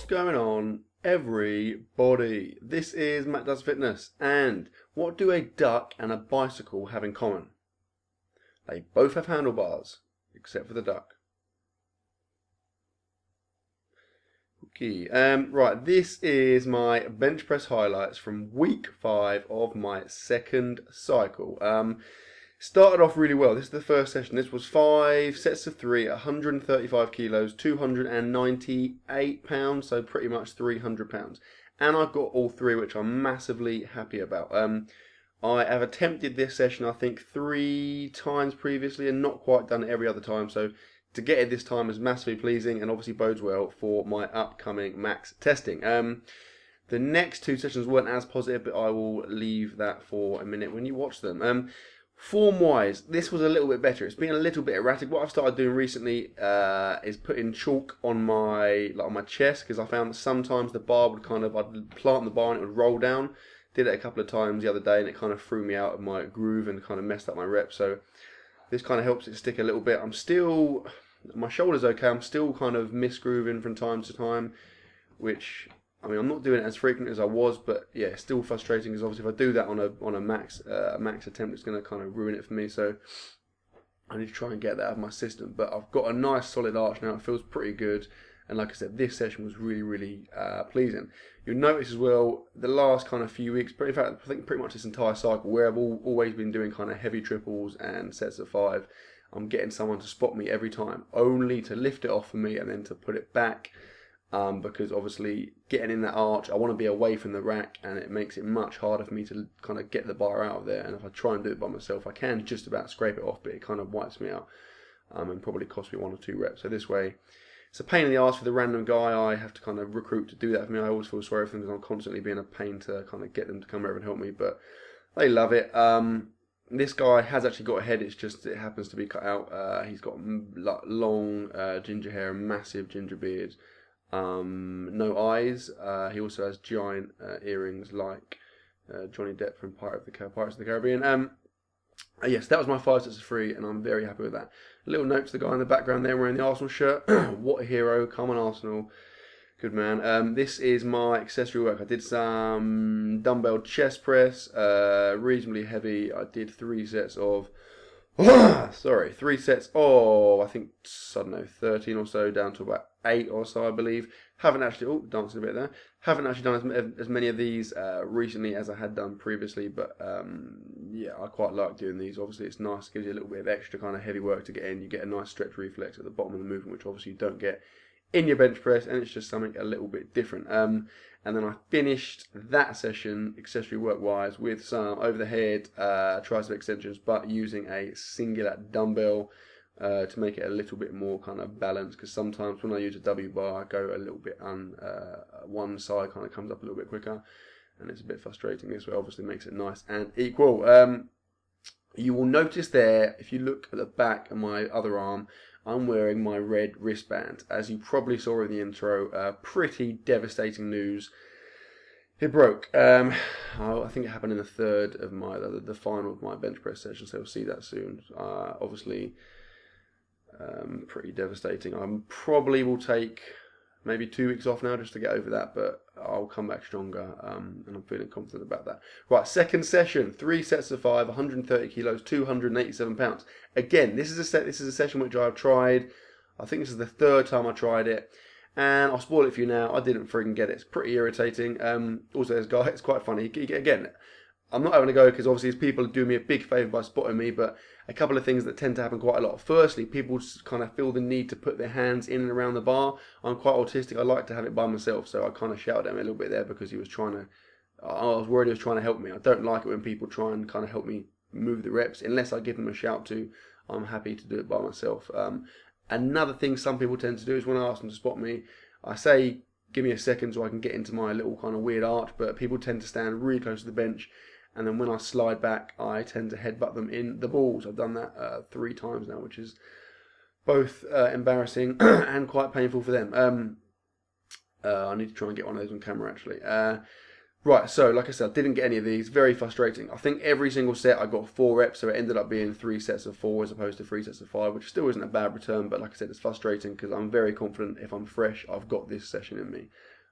going on, everybody? This is Matt Does Fitness, and what do a duck and a bicycle have in common? They both have handlebars, except for the duck. Okay, right, this is my bench press highlights from week 5 of my second cycle. Started off really well. This is the first session. This was 5 sets of 3, 135 kilos, 298 pounds, so pretty much 300 pounds. And I got all 3, which I'm massively happy about. I have attempted this session, I think, 3 times previously and not quite done it every other time. So to get it this time is massively pleasing and obviously bodes well for my upcoming max testing. The next 2 sessions weren't as positive, but I will leave that for a minute when you watch them. Form-wise, this was a little bit better. It's been a little bit erratic. What I've started doing recently is putting chalk on my chest, because I found that sometimes the bar would I'd plant the bar and it would roll down. Did it a couple of times the other day and it kind of threw me out of my groove and kind of messed up my rep. So this kind of helps it stick a little bit. My shoulder's okay. I'm still kind of misgrooving from time to time, which, I mean, I'm not doing it as frequent as I was, but yeah, it's still frustrating because obviously if I do that on a max attempt, it's going to kind of ruin it for me. So I need to try and get that out of my system. But I've got a nice solid arch now. It feels pretty good. And like I said, this session was really, really pleasing. You'll notice as well, the last kind of few weeks, but in fact, I think pretty much this entire cycle, where I've always been doing kind of heavy triples and sets of 5, I'm getting someone to spot me every time, only to lift it off for me and then to put it back. Because obviously getting in that arch, I want to be away from the rack, and it makes it much harder for me to kind of get the bar out of there. And if I try and do it by myself, I can just about scrape it off, but it kind of wipes me out and probably costs me 1 or 2 reps. So this way, it's a pain in the arse for the random guy I have to kind of recruit to do that for me. I always feel sorry for them because I'm constantly being a pain to kind of get them to come over and help me, but they love it. This guy has actually got a head, it's just it happens to be cut out. He's got long ginger hair and massive ginger beard. No eyes. He also has giant earrings like Johnny Depp from Pirates of the Caribbean. Yes, that was my 5 sets of 3, and I'm very happy with that. A little note to the guy in the background there wearing the Arsenal shirt. What a hero! Come on, Arsenal. Good man. This is my accessory work. I did some dumbbell chest press, reasonably heavy. I did 3 sets of, 3 sets of, I think, I don't know, 13 or so, down to about 8 or so, I believe. Haven't actually, dancing a bit there. Haven't actually done as many of these recently as I had done previously, but yeah, I quite like doing these. Obviously, it's nice, gives you a little bit of extra kind of heavy work to get in. You get a nice stretch reflex at the bottom of the movement, which obviously you don't get in your bench press, and it's just something a little bit different. And then I finished that session, accessory work-wise, with some over-the-head tricep extensions, but using a singular dumbbell to make it a little bit more kind of balanced, because sometimes when I use a W bar, I go a little bit one side kind of comes up a little bit quicker, and it's a bit frustrating. This way obviously makes it nice and equal. You will notice there, if you look at the back of my other arm, I'm wearing my red wristband. As you probably saw in the intro, pretty devastating news. It broke. I think it happened in the third of the final of my bench press session, so we'll see that soon. Obviously, pretty devastating. I probably will take maybe 2 weeks off now just to get over that, but I'll come back stronger, and I'm feeling confident about that. Right, second session, 3 sets of 5, 130 kilos, 287 pounds. Again, this is a session which I've tried. I think this is the 3rd time I tried it, and I'll spoil it for you now. I didn't friggin' get it. It's pretty irritating. Also, this guy, it's quite funny. Again, I'm not having a go because obviously people do me a big favour by spotting me, but a couple of things that tend to happen quite a lot. Firstly, people just kind of feel the need to put their hands in and around the bar. I'm quite autistic. I like to have it by myself, so I kind of shouted at him a little bit there because he was trying to, I was worried he was trying to help me. I don't like it when people try and kind of help me move the reps. Unless I give them a shout to, I'm happy to do it by myself. Another thing some people tend to do is when I ask them to spot me, I say, give me a second so I can get into my little kind of weird arch, but people tend to stand really close to the bench, and then when I slide back, I tend to headbutt them in the balls. I've done that 3 times now, which is both embarrassing and quite painful for them. I need to try and get one of those on camera, actually. Right, so like I said, I didn't get any of these. Very frustrating. I think every single set I got 4 reps, so it ended up being 3 sets of 4 as opposed to 3 sets of 5, which still isn't a bad return, but like I said, it's frustrating because I'm very confident if I'm fresh, I've got this session in me.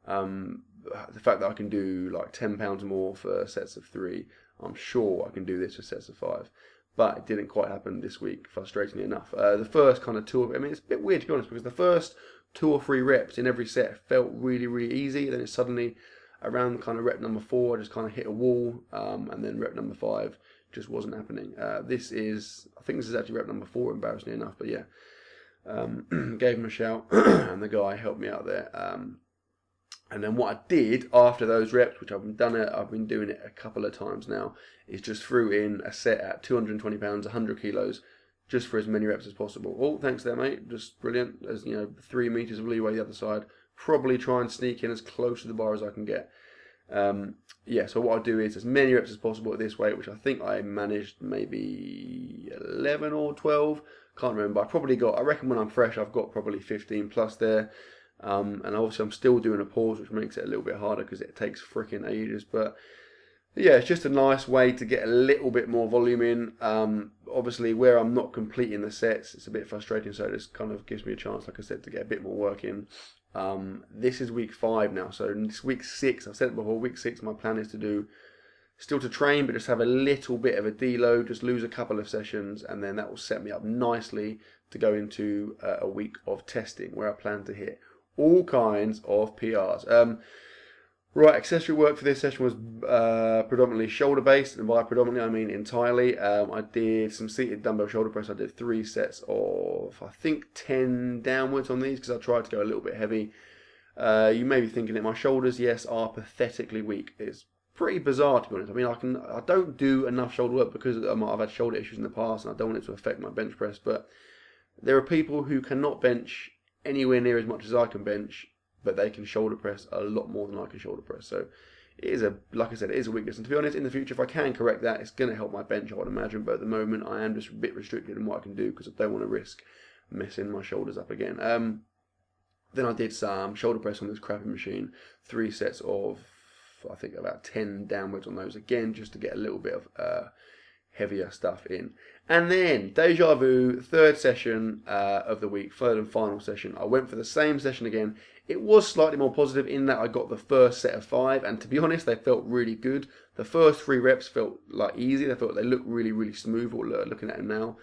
The fact that I can do like 10 pounds more for sets of 3, I'm sure I can do this for sets of 5. But it didn't quite happen this week, frustratingly enough. The first kind of 2, I mean, it's a bit weird to be honest, because the first 2 or 3 reps in every set felt really, really easy. Then it suddenly, around kind of rep number 4, I just kind of hit a wall, and then rep number 5 just wasn't happening. I think this is actually rep number 4, embarrassingly enough, but yeah. Gave him a shout, and the guy helped me out there. And then what I did after those reps, which I've been doing it a couple of times now, is just threw in a set at 220 pounds, 100 kilos, just for as many reps as possible. Oh, thanks there, mate. Just brilliant. There's 3 meters of leeway the other side. Probably try and sneak in as close to the bar as I can get. Yeah, so what I'll do is as many reps as possible at this weight, which I think I managed maybe 11 or 12. Can't remember. I reckon when I'm fresh, I've got probably 15 plus there. And obviously I'm still doing a pause, which makes it a little bit harder because it takes freaking ages. But yeah, it's just a nice way to get a little bit more volume in. Obviously, where I'm not completing the sets, it's a bit frustrating. So this kind of gives me a chance, like I said, to get a bit more work in. This is week 5 now. So this week 6, I've said it before, week 6, my plan is to still to train, but just have a little bit of a deload, just lose a couple of sessions, and then that will set me up nicely to go into a week of testing where I plan to hit all kinds of PRs. Right, accessory work for this session was predominantly shoulder based, and by predominantly I mean entirely. I did some seated dumbbell shoulder press. I did 3 sets of, I think, 10 downwards on these because I tried to go a little bit heavy. You may be thinking that my shoulders, yes, are pathetically weak. It's pretty bizarre, to be honest. I mean, I don't do enough shoulder work because I've had shoulder issues in the past, and I don't want it to affect my bench press. But there are people who cannot bench anywhere near as much as I can bench, but they can shoulder press a lot more than I can shoulder press. So it is like I said, it is a weakness. And to be honest, in the future, if I can correct that, it's going to help my bench, I would imagine. But at the moment, I am just a bit restricted in what I can do because I don't want to risk messing my shoulders up again. Then I did some shoulder press on this crappy machine, 3 sets of, I think, about 10 downwards on those again, just to get a little bit of heavier stuff in. And then, deja vu, 3rd session of the week, 3rd and final session. I went for the same session again. It was slightly more positive in that I got the first set of 5, and to be honest, they felt really good. The first 3 reps felt like easy. They looked really, really smooth looking at them now.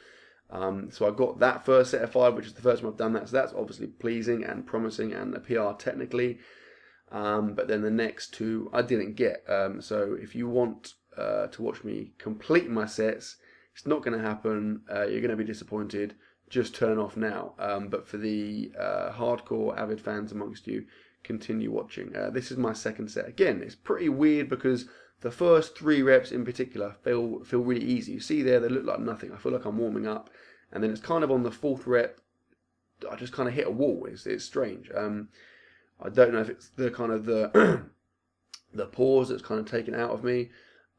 So I got that first set of 5, which is the first time I've done that. So that's obviously pleasing and promising and a PR technically. But then the next 2 I didn't get. So if you want to watch me complete my sets, it's not going to happen. You're going to be disappointed. Just turn off now. But for the hardcore avid fans amongst you, continue watching. This is my 2nd set. Again, it's pretty weird because the first 3 reps in particular feel really easy. You see there, they look like nothing. I feel like I'm warming up. And then it's kind of on the 4th rep, I just kind of hit a wall. It's strange. I don't know if it's the kind of the pause that's kind of taken out of me.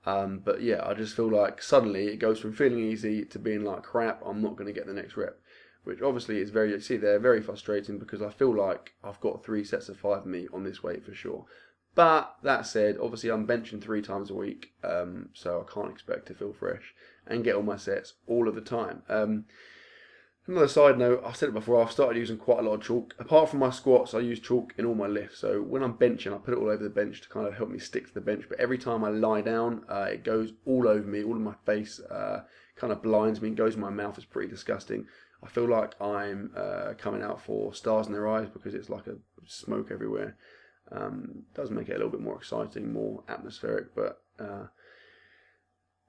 But yeah, I just feel like suddenly it goes from feeling easy to being like crap, I'm not going to get the next rep. Which obviously is very frustrating because I feel like I've got 3 sets of 5 meat on this weight for sure. But that said, obviously I'm benching 3 times a week, so I can't expect to feel fresh and get all my sets all of the time. Another side note, I said it before, I've started using quite a lot of chalk. Apart from my squats, I use chalk in all my lifts. So when I'm benching, I put it all over the bench to kind of help me stick to the bench. But every time I lie down, it goes all over me, all of my face, kind of blinds me and goes in my mouth. It's pretty disgusting. I feel like I'm coming out for stars in their eyes because it's like a smoke everywhere. Does make it a little bit more exciting, more atmospheric, but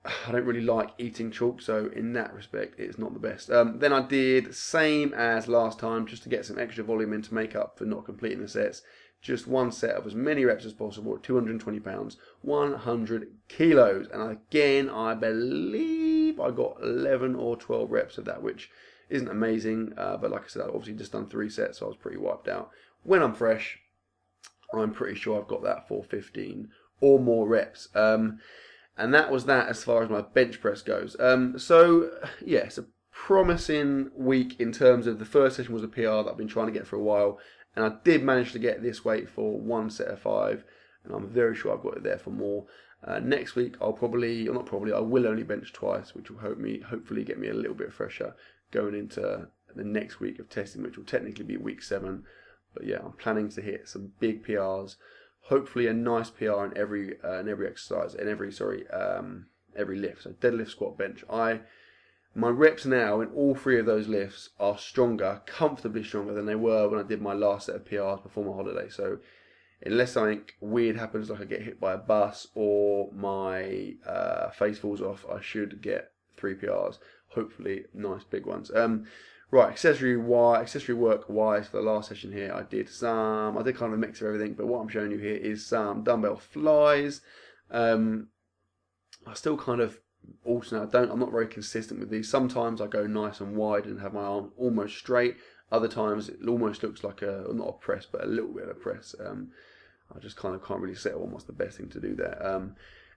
I don't really like eating chalk, so in that respect, it's not the best. Then I did same as last time, just to get some extra volume in to make up for not completing the sets. Just 1 set of as many reps as possible at 220 pounds, 100 kilos. And again, I believe I got 11 or 12 reps of that, which isn't amazing. But like I said, I've obviously just done 3 sets, so I was pretty wiped out. When I'm fresh, I'm pretty sure I've got that for 15 or more reps. And that was that as far as my bench press goes. So, yeah, it's a promising week in terms of the first session was a PR that I've been trying to get for a while. And I did manage to get this weight for 1 set of 5. And I'm very sure I've got it there for more. Next week, I will only bench twice, which will hopefully get me a little bit fresher going into the next week of testing, which will technically be week 7. But yeah, I'm planning to hit some big PRs. Hopefully a nice PR in every exercise, in every lift. So deadlift, squat, bench. My reps now in all three of those lifts are stronger, comfortably stronger than they were when I did my last set of PRs before my holiday. So unless something weird happens, like I get hit by a bus or my face falls off, I should get 3 PRs. Hopefully nice big ones. Right, accessory work wise for the last session here, I did kind of a mix of everything, but what I'm showing you here is some dumbbell flies. I still kind of alternate. I'm not very consistent with these. Sometimes I go nice and wide and have my arm almost straight. Other times it almost looks like not a press, but a little bit of a press. I just kind of can't really settle on what's the best thing to do there.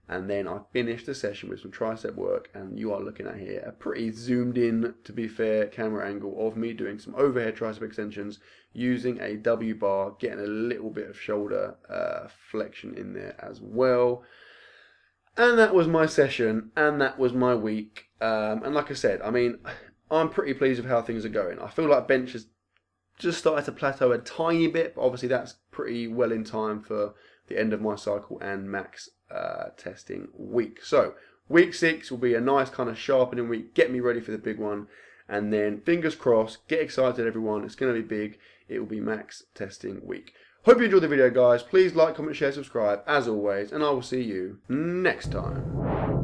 And then I finished the session with some tricep work, and you are looking at here a pretty zoomed in, to be fair, camera angle of me doing some overhead tricep extensions using a W bar, getting a little bit of shoulder flexion in there as well. And that was my session, and that was my week. And like I said, I mean, I'm pretty pleased with how things are going. I feel like bench has just started to plateau a tiny bit, but obviously that's pretty well in time for the end of my cycle and max testing week. So week 6 will be a nice kind of sharpening week, get me ready for the big one, and then fingers crossed, get excited everyone, it's going to be big, it will be max testing week. Hope you enjoyed the video guys, please like, comment, share, subscribe as always, and I will see you next time.